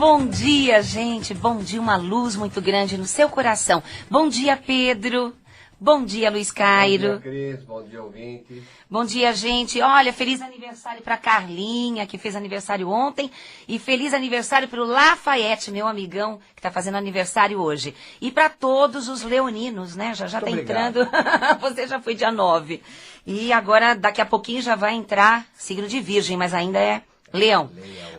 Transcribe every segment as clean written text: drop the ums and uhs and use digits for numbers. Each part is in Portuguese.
Bom dia, gente. Bom dia, uma luz muito grande no seu coração. Bom dia, Pedro. Bom dia, Luiz Cairo. Bom dia, Cris. Bom dia, ouvinte. Bom dia, gente. Olha, feliz aniversário para Carlinha, que fez aniversário ontem. E feliz aniversário para o Lafayette, meu amigão, que está fazendo aniversário hoje. E para todos os leoninos, né? Já está entrando. Você já foi dia 9. E agora, daqui a pouquinho, já vai entrar signo de Virgem, mas ainda é Leão.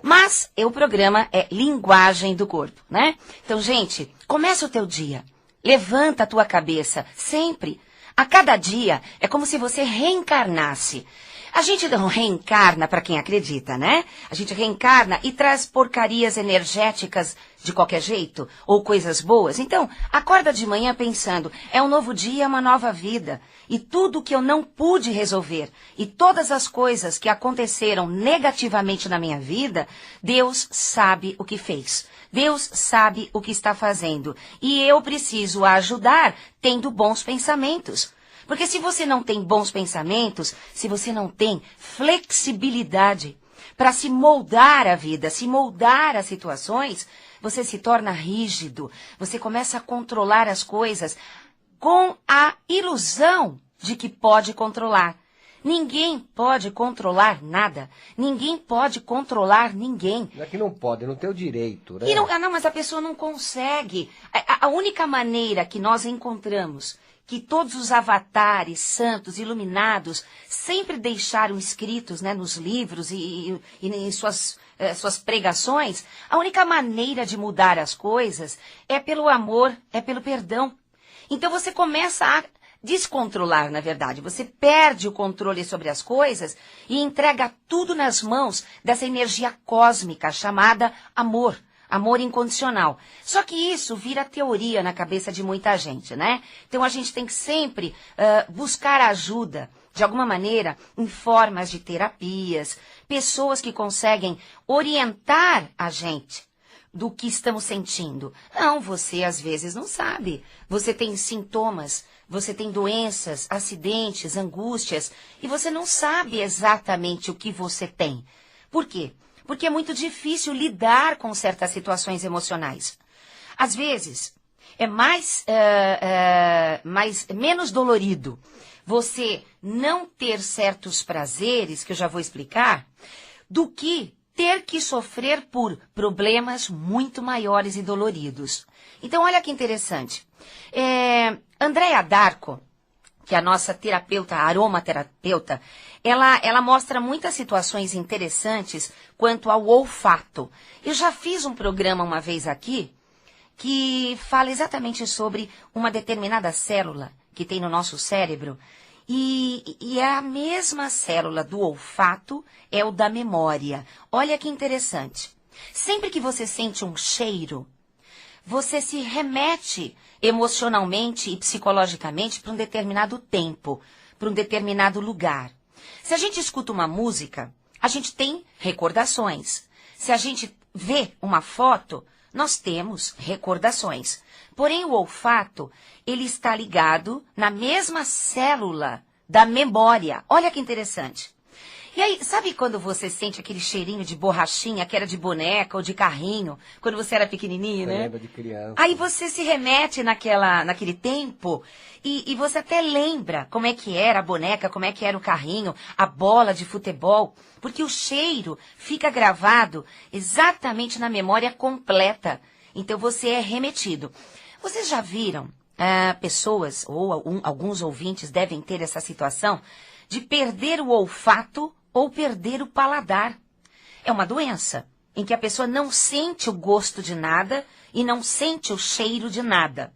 Mas o programa é Linguagem do Corpo, né? Então, gente, começa o teu dia. Levanta a tua cabeça, sempre. A cada dia é como se você reencarnasse. A gente não reencarna para quem acredita, né? A gente reencarna e traz porcarias energéticas de qualquer jeito, ou coisas boas. Então, acorda de manhã pensando, é um novo dia, uma nova vida. E tudo que eu não pude resolver, e todas as coisas que aconteceram negativamente na minha vida, Deus sabe o que fez. Deus sabe o que está fazendo. E eu preciso ajudar tendo bons pensamentos. Porque se você não tem bons pensamentos, se você não tem flexibilidade para se moldar a vida, se moldar as situações, você se torna rígido. Você começa a controlar as coisas com a ilusão de que pode controlar. Ninguém pode controlar nada. Ninguém pode controlar ninguém. Não é que não pode, não tem o direito, né? Não, mas a pessoa não consegue. A única maneira que nós encontramos que todos os avatares, santos, iluminados, sempre deixaram escritos, né, nos livros e em suas pregações, a única maneira de mudar as coisas é pelo amor, é pelo perdão. Então você começa a descontrolar, na verdade. Você perde o controle sobre as coisas e entrega tudo nas mãos dessa energia cósmica chamada amor. Amor incondicional. Só que isso vira teoria na cabeça de muita gente, né? Então a gente tem que sempre buscar ajuda, de alguma maneira, em formas de terapias, pessoas que conseguem orientar a gente do que estamos sentindo. Não, você às vezes não sabe. Você tem sintomas, você tem doenças, acidentes, angústias, e você não sabe exatamente o que você tem. Por quê? Porque é muito difícil lidar com certas situações emocionais. Às vezes, é menos dolorido você não ter certos prazeres, que eu já vou explicar, do que ter que sofrer por problemas muito maiores e doloridos. Então, olha que interessante. Andréa Darko, que é a nossa terapeuta, aromaterapeuta, ela mostra muitas situações interessantes quanto ao olfato. Eu já fiz um programa uma vez aqui que fala exatamente sobre uma determinada célula que tem no nosso cérebro. E é a mesma célula do olfato, é o da memória. Olha que interessante. Sempre que você sente um cheiro, você se remete emocionalmente e psicologicamente para um determinado tempo, para um determinado lugar. Se a gente escuta uma música, a gente tem recordações. Se a gente vê uma foto, nós temos recordações. Porém, o olfato, ele está ligado na mesma célula da memória. Olha que interessante. E aí, sabe quando você sente aquele cheirinho de borrachinha, que era de boneca ou de carrinho, quando você era pequenininho, né? Lembra de criança. Aí você se remete naquele tempo e você até lembra como é que era a boneca, como é que era o carrinho, a bola de futebol, porque o cheiro fica gravado exatamente na memória completa. Então você é remetido. Vocês já viram pessoas, ou alguns ouvintes devem ter essa situação, de perder o olfato ou perder o paladar. É uma doença em que a pessoa não sente o gosto de nada e não sente o cheiro de nada.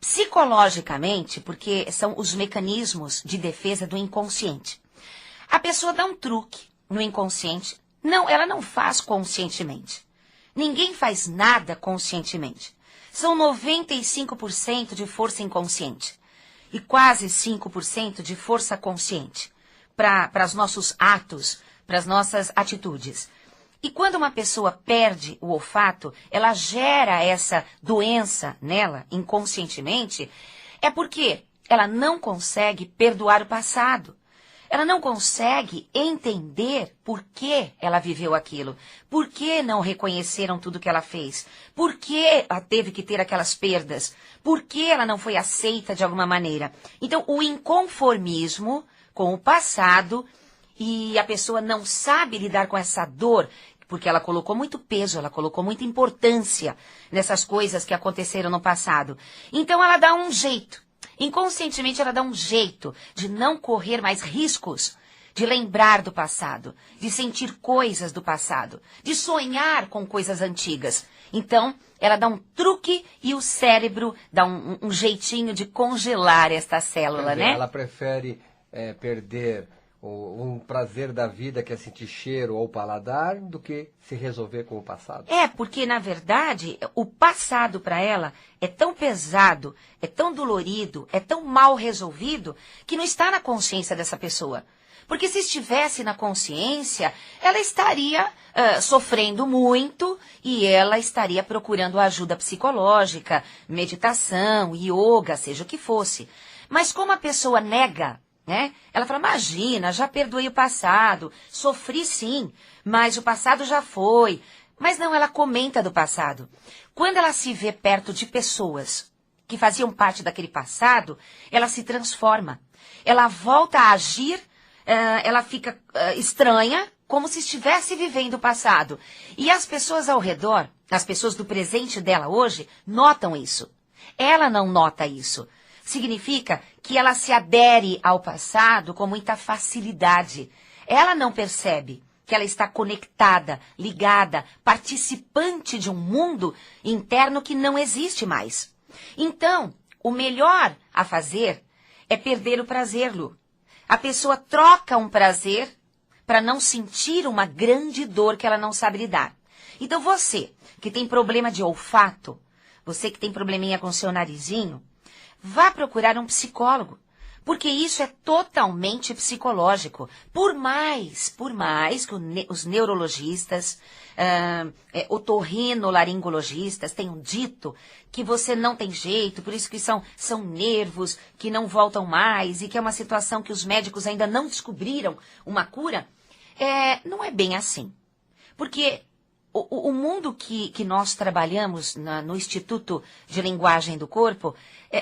Psicologicamente, porque são os mecanismos de defesa do inconsciente. A pessoa dá um truque no inconsciente. Não, ela não faz conscientemente. Ninguém faz nada conscientemente. São 95% de força inconsciente e quase 5% de força consciente para os nossos atos, para as nossas atitudes. E quando uma pessoa perde o olfato, ela gera essa doença nela, inconscientemente, é porque ela não consegue perdoar o passado. Ela não consegue entender por que ela viveu aquilo. Por que não reconheceram tudo que ela fez? Por que ela teve que ter aquelas perdas? Por que ela não foi aceita de alguma maneira? Então, o inconformismo com o passado, e a pessoa não sabe lidar com essa dor, porque ela colocou muito peso, ela colocou muita importância nessas coisas que aconteceram no passado. Então, ela dá um jeito. Inconscientemente, ela dá um jeito de não correr mais riscos, de lembrar do passado, de sentir coisas do passado, de sonhar com coisas antigas. Então, ela dá um truque e o cérebro dá um jeitinho de congelar esta célula, né? Ela prefere perder um prazer da vida, que é sentir cheiro ou paladar, do que se resolver com o passado. Porque, na verdade, o passado para ela é tão pesado, é tão dolorido, é tão mal resolvido, que não está na consciência dessa pessoa. Porque se estivesse na consciência, ela estaria sofrendo muito e ela estaria procurando ajuda psicológica, meditação, yoga, seja o que fosse. Mas como a pessoa nega, né? Ela fala, imagina, já perdoei o passado, sofri sim, mas o passado já foi. Mas não, ela comenta do passado. Quando ela se vê perto de pessoas que faziam parte daquele passado, ela se transforma. Ela volta a agir, ela fica estranha, como se estivesse vivendo o passado. E as pessoas ao redor, as pessoas do presente dela hoje, notam isso. Ela não nota isso. Significa que ela se adere ao passado com muita facilidade. Ela não percebe que ela está conectada, ligada, participante de um mundo interno que não existe mais. Então, o melhor a fazer é perder o prazer, Lu. A pessoa troca um prazer para não sentir uma grande dor que ela não sabe lidar. Então você que tem problema de olfato, você que tem probleminha com seu narizinho, vá procurar um psicólogo, porque isso é totalmente psicológico. Por mais que os neurologistas, otorrinolaringologistas tenham dito que você não tem jeito, por isso que são nervos que não voltam mais e que é uma situação que os médicos ainda não descobriram uma cura, não é bem assim. Porque o mundo que nós trabalhamos no Instituto de Linguagem do Corpo,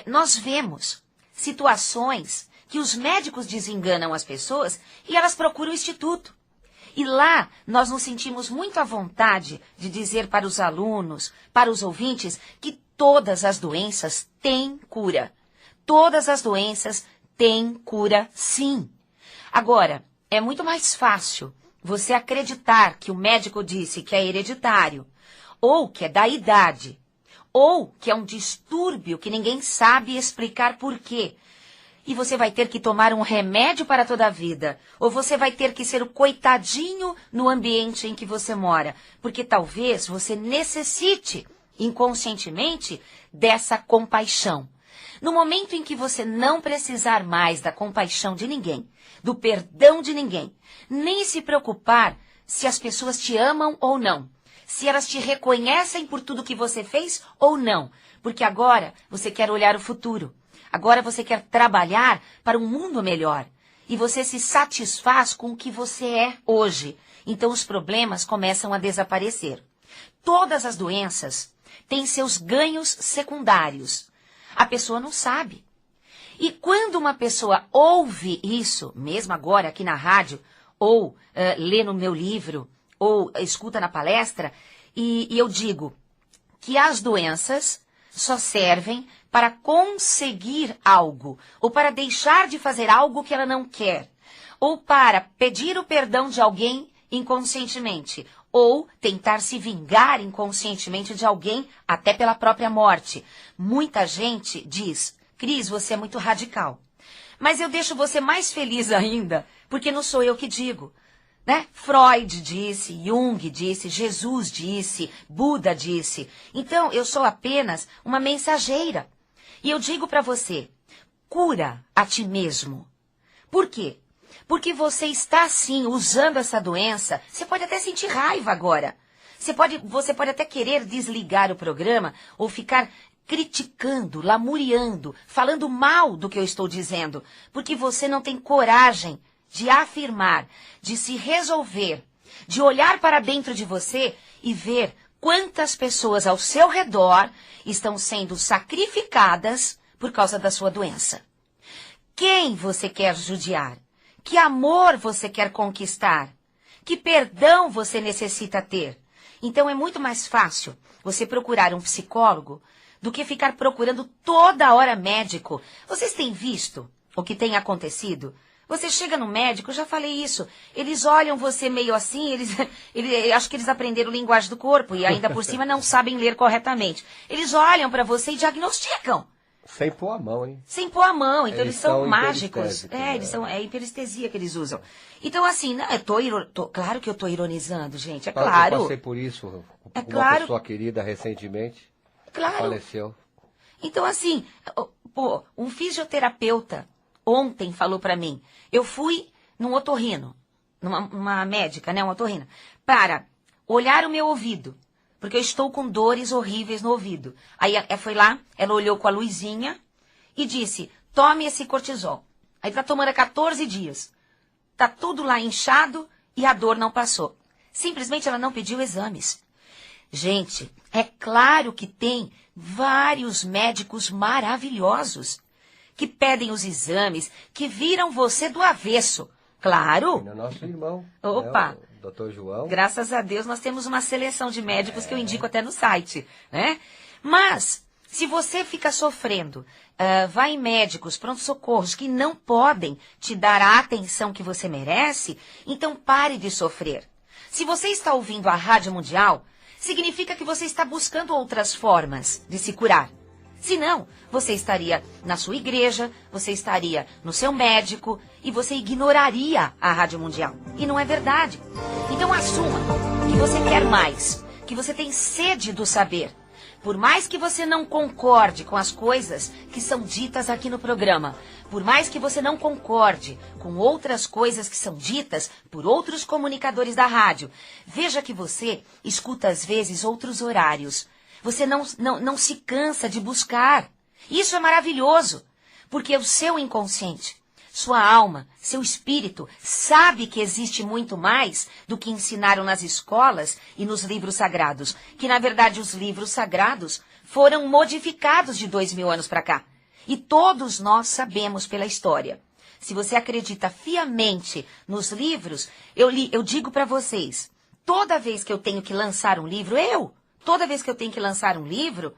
nós vemos situações que os médicos desenganam as pessoas e elas procuram o Instituto. E lá nós nos sentimos muito à vontade de dizer para os alunos, para os ouvintes, que todas as doenças têm cura. Todas as doenças têm cura, sim. Agora, é muito mais fácil você acreditar que o médico disse que é hereditário, ou que é da idade, ou que é um distúrbio que ninguém sabe explicar por quê. E você vai ter que tomar um remédio para toda a vida, ou você vai ter que ser o coitadinho no ambiente em que você mora, porque talvez você necessite, inconscientemente, dessa compaixão. No momento em que você não precisar mais da compaixão de ninguém, do perdão de ninguém, nem se preocupar se as pessoas te amam ou não, se elas te reconhecem por tudo que você fez ou não, porque agora você quer olhar o futuro, agora você quer trabalhar para um mundo melhor, e você se satisfaz com o que você é hoje, então os problemas começam a desaparecer. Todas as doenças têm seus ganhos secundários. A pessoa não sabe. E quando uma pessoa ouve isso, mesmo agora aqui na rádio, ou lê no meu livro, ou escuta na palestra, e eu digo que as doenças só servem para conseguir algo, ou para deixar de fazer algo que ela não quer, ou para pedir o perdão de alguém inconscientemente, ou tentar se vingar inconscientemente de alguém, até pela própria morte. Muita gente diz, Cris, você é muito radical. Mas eu deixo você mais feliz ainda, porque não sou eu que digo, né? Freud disse, Jung disse, Jesus disse, Buda disse. Então, eu sou apenas uma mensageira. E eu digo para você, cura a ti mesmo. Por quê? Porque você está, sim, usando essa doença. Você pode até sentir raiva agora. Você pode até querer desligar o programa ou ficar criticando, lamuriando, falando mal do que eu estou dizendo. Porque você não tem coragem de afirmar, de se resolver, de olhar para dentro de você e ver quantas pessoas ao seu redor estão sendo sacrificadas por causa da sua doença. Quem você quer judiar? Que amor você quer conquistar? Que perdão você necessita ter? Então é muito mais fácil você procurar um psicólogo do que ficar procurando toda hora médico. Vocês têm visto o que tem acontecido? Você chega no médico, eu já falei isso, eles olham você meio assim, acho que eles aprenderam linguagem do corpo e ainda por cima não sabem ler corretamente. Eles olham para você e diagnosticam. Sem pôr a mão, hein? Sem pôr a mão, então eles são mágicos. É hiperestesia que eles usam. Então assim, não, claro que eu tô ironizando, gente, é Eu claro. passei por isso, É uma claro. pessoa querida recentemente Claro. faleceu. Então assim, pô, um fisioterapeuta ontem falou para mim, eu fui num otorrino, numa médica, né, uma otorrina, para olhar o meu ouvido, porque eu estou com dores horríveis no ouvido. Aí foi lá, ela olhou com a luzinha e disse, tome esse cortisol. Aí tá tomando há 14 dias. Tá tudo lá inchado e a dor não passou. Simplesmente ela não pediu exames. Gente, é claro que tem vários médicos maravilhosos que pedem os exames, que viram você do avesso. Claro. E no nosso irmão. Opa. Né, o Dr. João. Graças a Deus nós temos uma seleção de médicos que eu indico até no site, né? Mas, se você fica sofrendo, vai em médicos, pronto-socorros que não podem te dar a atenção que você merece, então pare de sofrer. Se você está ouvindo a Rádio Mundial, significa que você está buscando outras formas de se curar. Se não, você estaria na sua igreja, você estaria no seu médico e você ignoraria a Rádio Mundial. E não é verdade. Então assuma que você quer mais, que você tem sede do saber. Por mais que você não concorde com as coisas que são ditas aqui no programa, por mais que você não concorde com outras coisas que são ditas por outros comunicadores da rádio, veja que você escuta às vezes outros horários. Você não se cansa de buscar. Isso é maravilhoso, porque o seu inconsciente, sua alma, seu espírito, sabe que existe muito mais do que ensinaram nas escolas e nos livros sagrados. Que, na verdade, os livros sagrados foram modificados de 2000 anos para cá. E todos nós sabemos pela história. Se você acredita fiamente nos livros, eu digo para vocês, toda vez que eu tenho que lançar um livro, toda vez que eu tenho que lançar um livro,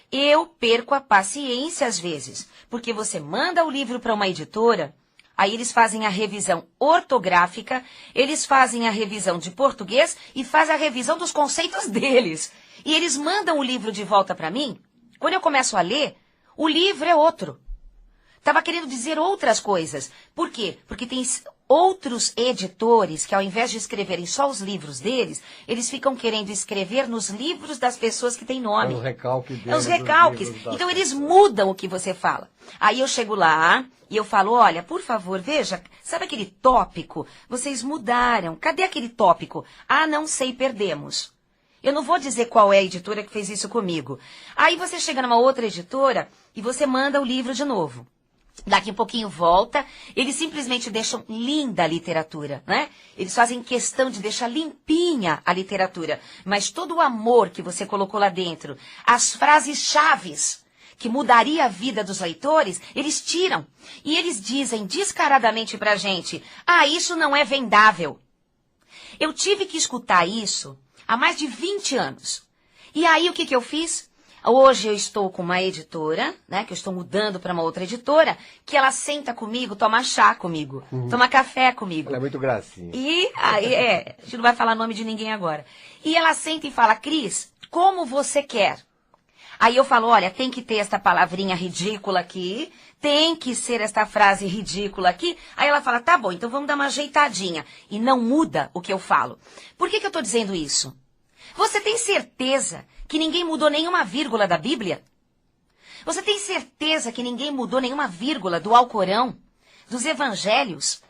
eu perco a paciência às vezes. Porque você manda o livro para uma editora, aí eles fazem a revisão ortográfica, eles fazem a revisão de português e fazem a revisão dos conceitos deles. E eles mandam o livro de volta para mim. Quando eu começo a ler, o livro é outro. Estava querendo dizer outras coisas. Por quê? Porque tem outros editores que, ao invés de escreverem só os livros deles, eles ficam querendo escrever nos livros das pessoas que têm nome. É os recalques deles. É os recalques. Então, eles mudam o que você fala. Aí eu chego lá e eu falo, olha, por favor, veja, sabe aquele tópico? Vocês mudaram. Cadê aquele tópico? Ah, não sei, perdemos. Eu não vou dizer qual é a editora que fez isso comigo. Aí você chega numa outra editora e você manda o livro de novo. Daqui um pouquinho volta, eles simplesmente deixam linda a literatura, né? Eles fazem questão de deixar limpinha a literatura. Mas todo o amor que você colocou lá dentro, as frases chaves que mudaria a vida dos leitores, eles tiram. E eles dizem descaradamente pra gente, isso não é vendável. Eu tive que escutar isso há mais de 20 anos. E aí o que eu fiz? Hoje eu estou com uma editora, né, que eu estou mudando para uma outra editora, que ela senta comigo, toma chá comigo, toma café comigo. Ela é muito gracinha. E aí, a gente não vai falar nome de ninguém agora. E ela senta e fala, Cris, como você quer? Aí eu falo, olha, tem que ter esta palavrinha ridícula aqui, tem que ser esta frase ridícula aqui. Aí ela fala, tá bom, então vamos dar uma ajeitadinha. E não muda o que eu falo. Por que eu estou dizendo isso? Você tem certeza que ninguém mudou nenhuma vírgula da Bíblia? Você tem certeza que ninguém mudou nenhuma vírgula do Alcorão, dos Evangelhos?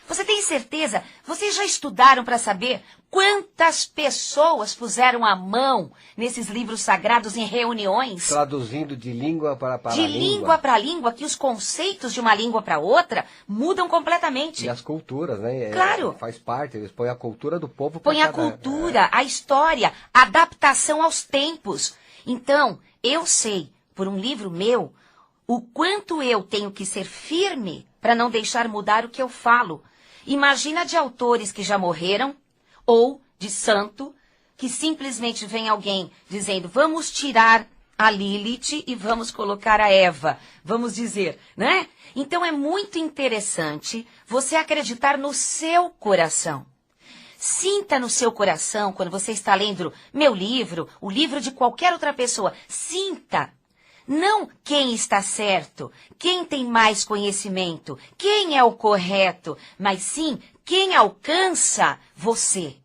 Você tem certeza? Vocês já estudaram para saber Quantas pessoas puseram a mão nesses livros sagrados em reuniões? Traduzindo de língua para De língua para língua, que os conceitos de uma língua para outra mudam completamente. E as culturas, né? Claro. Faz parte, eles põem a cultura do povo para Põe a cultura, a história, a adaptação aos tempos. Então, eu sei, por um livro meu, o quanto eu tenho que ser firme para não deixar mudar o que eu falo. Imagina de autores que já morreram, ou de santo, que simplesmente vem alguém dizendo, vamos tirar a Lilith e vamos colocar a Eva, vamos dizer, né? Então é muito interessante você acreditar no seu coração. Sinta no seu coração, quando você está lendo meu livro, o livro de qualquer outra pessoa, sinta. Não quem está certo, quem tem mais conhecimento, quem é o correto, mas sim quem alcança você.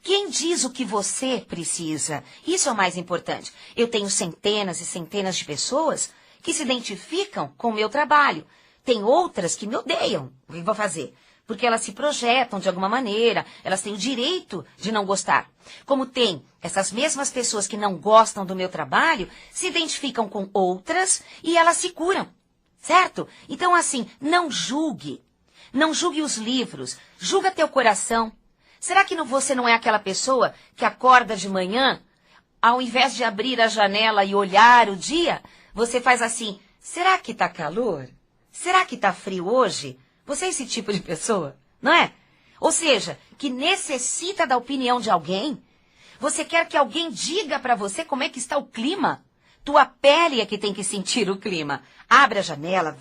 Quem diz o que você precisa. Isso é o mais importante. Eu tenho centenas e centenas de pessoas que se identificam com o meu trabalho. Tem outras que me odeiam. O que eu vou fazer? Porque elas se projetam de alguma maneira, elas têm o direito de não gostar. Como tem essas mesmas pessoas que não gostam do meu trabalho, se identificam com outras e elas se curam, certo? Então, assim, não julgue. Não julgue os livros, julga teu coração. Será que você não é aquela pessoa que acorda de manhã, ao invés de abrir a janela e olhar o dia, você faz assim, será que tá calor? Será que tá frio hoje? Você é esse tipo de pessoa, não é? Ou seja, que necessita da opinião de alguém. Você quer que alguém diga para você como é que está o clima? Tua pele é que tem que sentir o clima. Abre a janela,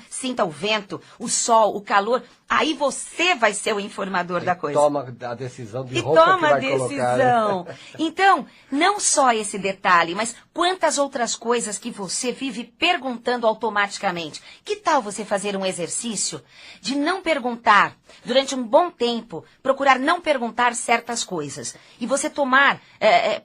sinta o vento, o sol, o calor. Aí você vai ser o informador da coisa. Toma a decisão de roupa que vai colocar. Né? Então, não só esse detalhe, mas quantas outras coisas que você vive perguntando automaticamente. Que tal você fazer um exercício de não perguntar durante um bom tempo, procurar não perguntar certas coisas. E você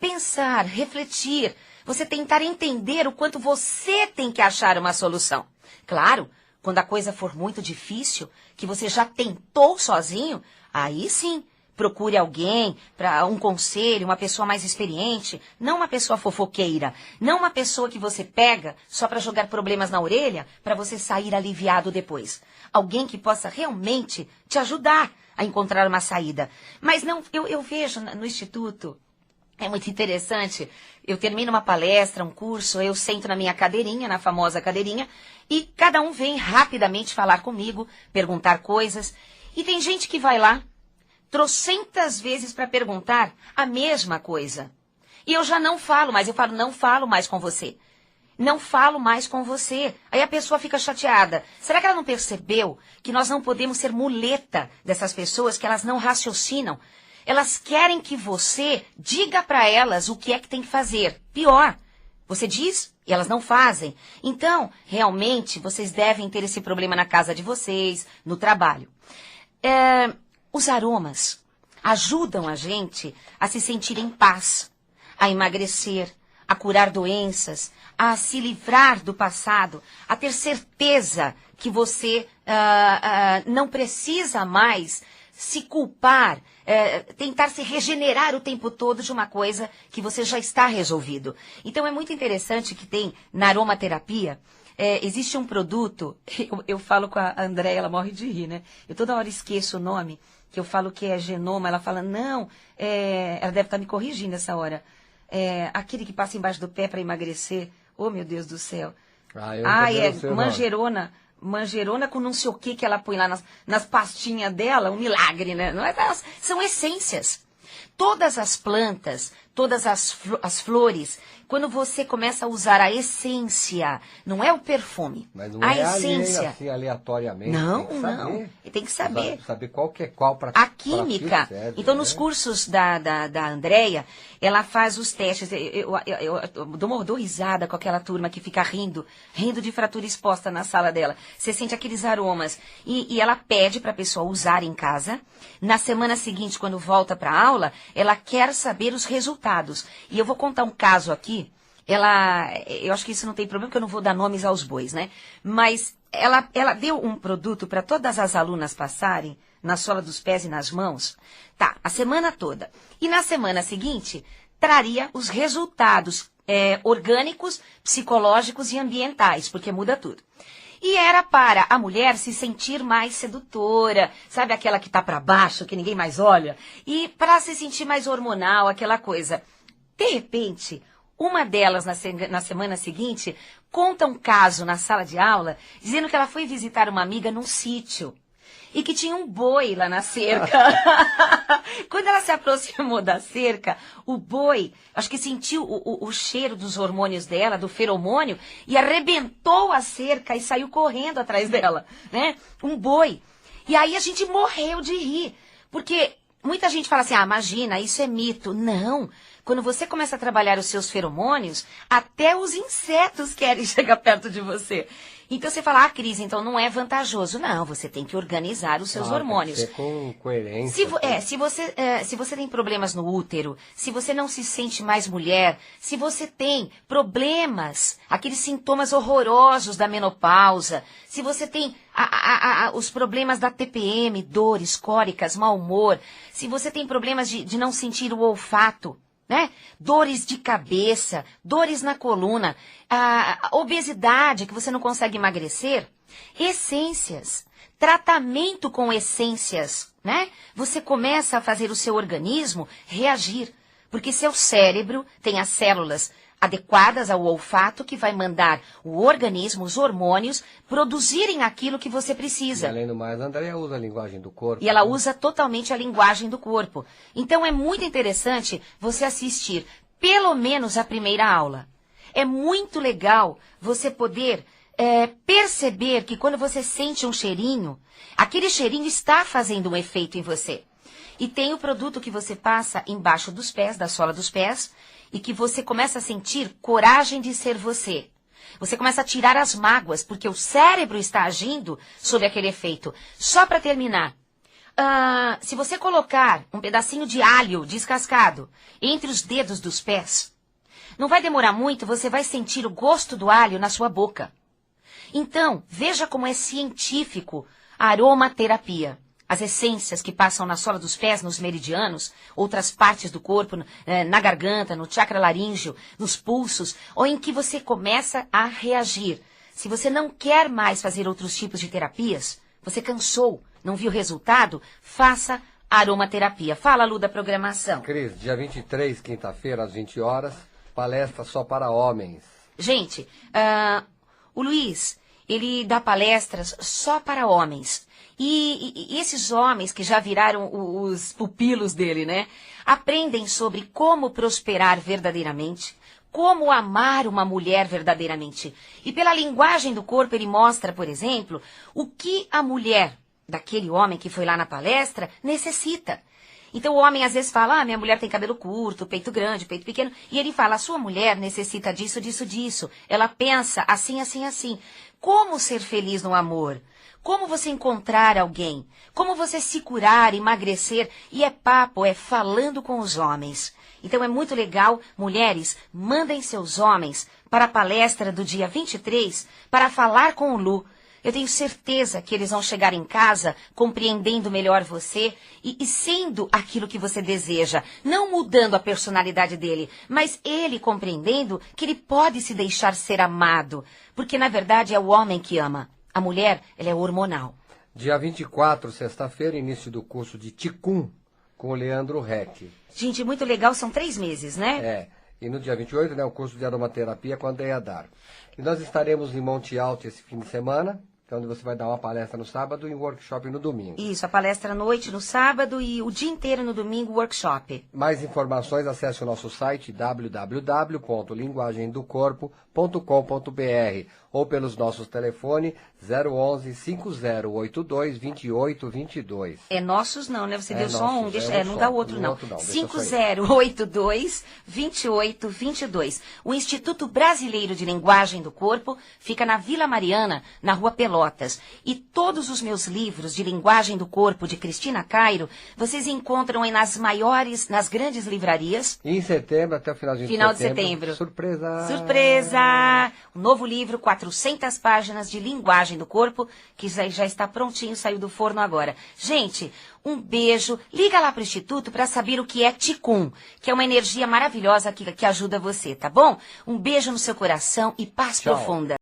pensar, refletir. Você tentar entender o quanto você tem que achar uma solução. Claro, quando a coisa for muito difícil, que você já tentou sozinho, aí sim, procure alguém para um conselho, uma pessoa mais experiente, não uma pessoa fofoqueira, não uma pessoa que você pega só para jogar problemas na orelha para você sair aliviado depois. Alguém que possa realmente te ajudar a encontrar uma saída. Mas não, eu vejo no Instituto... É muito interessante, eu termino uma palestra, um curso, eu sento na minha cadeirinha, na famosa cadeirinha, e cada um vem rapidamente falar comigo, perguntar coisas. E tem gente que vai lá, trocentas vezes para perguntar a mesma coisa. E eu já não falo mais, eu falo, não falo mais com você. Não falo mais com você. Aí a pessoa fica chateada. Será que ela não percebeu que nós não podemos ser muleta dessas pessoas, que elas não raciocinam? Elas querem que você diga para elas o que é que tem que fazer. Pior, você diz e elas não fazem. Então, realmente, vocês devem ter esse problema na casa de vocês, no trabalho. Os aromas ajudam a gente a se sentir em paz, a emagrecer, a curar doenças, a se livrar do passado, a ter certeza que você não precisa mais se culpar, tentar se regenerar o tempo todo de uma coisa que você já está resolvido. Então é muito interessante que tem na aromaterapia, existe um produto, eu falo com a Andréia, ela morre de rir, né? Eu toda hora esqueço o nome, que eu falo que é genoma, ela fala, não, ela deve estar me corrigindo essa hora. Aquele que passa embaixo do pé para emagrecer, oh meu Deus do céu. Manjerona. Manjerona com não sei o que ela põe lá nas pastinhas dela, um milagre, né? Não é? São essências. Todas as plantas, todas as flores, quando você começa a usar a essência, não é o perfume, mas não a é essência. Assim, aleatoriamente. Não, tem que não. Tem que saber. Saber qual que é qual para a química. Serve, então, nos cursos da Andréia, ela faz os testes. Eu dou risada com aquela turma que fica rindo de fratura exposta na sala dela. Você sente aqueles aromas. E ela pede para a pessoa usar em casa. Na semana seguinte, quando volta para a aula, ela quer saber os resultados. E eu vou contar um caso aqui. Eu acho que isso não tem problema, porque eu não vou dar nomes aos bois, né? Mas ela deu um produto para todas as alunas passarem, na sola dos pés e nas mãos? Tá, a semana toda. E na semana seguinte, traria os resultados orgânicos, psicológicos e ambientais, porque muda tudo. E era para a mulher se sentir mais sedutora, sabe aquela que tá para baixo, que ninguém mais olha? E para se sentir mais hormonal, aquela coisa. De repente, uma delas na semana seguinte conta um caso na sala de aula, dizendo que ela foi visitar uma amiga num sítio. E que tinha um boi lá na cerca. Quando ela se aproximou da cerca, o boi, acho que sentiu o cheiro dos hormônios dela, do feromônio, e arrebentou a cerca e saiu correndo atrás dela, né? Um boi. E aí a gente morreu de rir, porque muita gente fala assim, imagina, isso é mito. Não. Quando você começa a trabalhar os seus feromônios, até os insetos querem chegar perto de você. Então você fala, Cris, então não é vantajoso. Não, você tem que organizar os seus hormônios. Tem que ser com coerência. Se você tem problemas no útero, se você não se sente mais mulher, se você tem problemas, aqueles sintomas horrorosos da menopausa, se você tem os problemas da TPM, dores, cólicas, mau humor, se você tem problemas de não sentir o olfato, né? Dores de cabeça, dores na coluna, a obesidade que você não consegue emagrecer, essências, tratamento com essências, né? Você começa a fazer o seu organismo reagir, porque seu cérebro tem as células adequadas ao olfato que vai mandar o organismo, os hormônios, produzirem aquilo que você precisa. E além do mais, a Andréia usa a linguagem do corpo. E ela usa totalmente a linguagem do corpo. Então é muito interessante você assistir pelo menos a primeira aula. É muito legal você poder perceber que quando você sente um cheirinho, aquele cheirinho está fazendo um efeito em você. E tem o produto que você passa embaixo dos pés, da sola dos pés, e que você começa a sentir coragem de ser você. Você começa a tirar as mágoas, porque o cérebro está agindo sob aquele efeito. Só para terminar, se você colocar um pedacinho de alho descascado entre os dedos dos pés, não vai demorar muito, você vai sentir o gosto do alho na sua boca. Então, veja como é científico a aromaterapia. As essências que passam na sola dos pés, nos meridianos, outras partes do corpo, na garganta, no chakra laríngeo, nos pulsos, ou em que você começa a reagir. Se você não quer mais fazer outros tipos de terapias, você cansou, não viu resultado, faça aromaterapia. Fala, Lu, da programação. Cris, dia 23, quinta-feira, às 20 horas, palestra só para homens. Gente, o Luiz, ele dá palestras só para homens. E esses homens que já viraram os pupilos dele, né? Aprendem sobre como prosperar verdadeiramente, como amar uma mulher verdadeiramente. E pela linguagem do corpo ele mostra, por exemplo, o que a mulher daquele homem que foi lá na palestra necessita. Então o homem às vezes fala, minha mulher tem cabelo curto, peito grande, peito pequeno. E ele fala, a sua mulher necessita disso, disso, disso. Ela pensa assim, assim, assim. Como ser feliz no amor? Como você encontrar alguém? Como você se curar, emagrecer? E é papo, é falando com os homens. Então é muito legal, mulheres, mandem seus homens para a palestra do dia 23 para falar com o Lu. Eu tenho certeza que eles vão chegar em casa compreendendo melhor você e sendo aquilo que você deseja. Não mudando a personalidade dele, mas ele compreendendo que ele pode se deixar ser amado. Porque, na verdade, é o homem que ama. A mulher, ela é hormonal. Dia 24, sexta-feira, início do curso de Ticum com o Leandro Reck. Gente, muito legal, são 3 meses, né? E no dia 28, né, o curso de aromaterapia com a Andréia Dar. E nós estaremos em Monte Alto esse fim de semana, onde você vai dar uma palestra no sábado e um workshop no domingo. Isso, a palestra à noite no sábado e o dia inteiro no domingo, workshop. Mais informações, acesse o nosso site www.linguagemdocorpo.com.br ou pelos nossos telefones 011 5082 2822. É nossos não, né? Você deu só um, não só, dá o outro não. 5082 2822. O Instituto Brasileiro de Linguagem do Corpo fica na Vila Mariana, na Rua Pelotas. E todos os meus livros de linguagem do corpo de Cristina Cairo, vocês encontram aí nas grandes livrarias. E em setembro, até o finalzinho de setembro. Surpresa! Surpresa! Um novo livro, 400 páginas de linguagem do corpo, que já está prontinho, saiu do forno agora. Gente, um beijo. Liga lá pro Instituto para saber o que é Ticum, que é uma energia maravilhosa que ajuda você, tá bom? Um beijo no seu coração e paz Tchau. profunda.